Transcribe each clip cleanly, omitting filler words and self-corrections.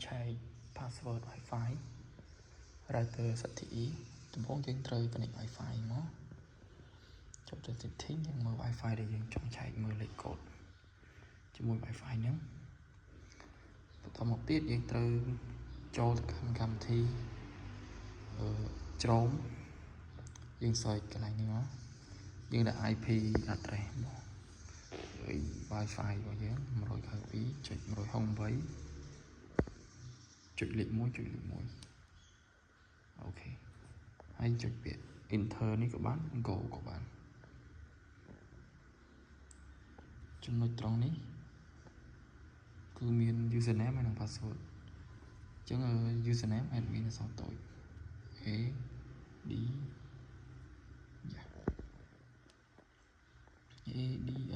ឆែក password Wi-Fi router សិទ្ធិដំបូងយើងត្រូវ connect Wi-Fi មកចូលទៅ setting យើងមើល Wi-Fi ដែលយើងចង់ឆែកមើលលេខកូដជាមួយ Wi-Fi ហ្នឹងបន្តមកទៀតយើងត្រូវចូលទៅក្នុងកម្មវិធីChrome យើង search កន្លែងនេះមកយើងដាក់ IP address មក Wi-Fi របស់យើង 192.168.1.1 អូខេហើយចុចពាក្យ enter នេះក៏បាន go ក៏បានចំណុចត្រង់នេះគឺមាន username ហើយនិង password អញ្ចឹង username admin អក្សរតូច a d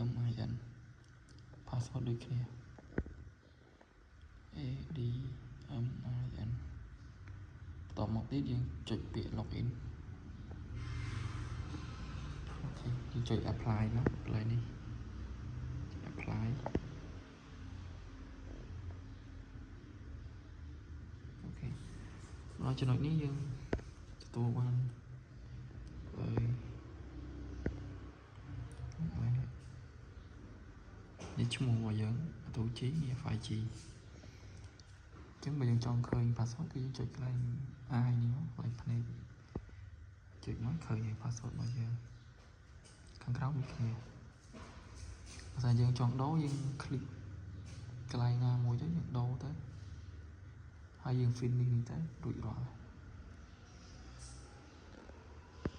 m i n password ដូចគ្នា a d m i n បន្តមកទៀតយើងចុចពាក្យ login អូខេយើងចុច apply មកកន្លែងនេះ apply អូខេដល់ចំណុចនេះយើងទទួលបាននេះឈ្មោះរបស់យើង 2G នេះ 5G អញ្ចឹងបើយើងចង់ឃើញ password គឺយើងចុចកន្លែង I នេះមកកន្លែងភ្នែកចុចមកឃើញ password របស់យើងខាងក្រោមដូចគ្នាបើថាយើងចង់ដូរយើងคลิกកន្លែងណាមួយទៅយើងដូរទៅហើយយើង finish នេះទៅរួចរាល់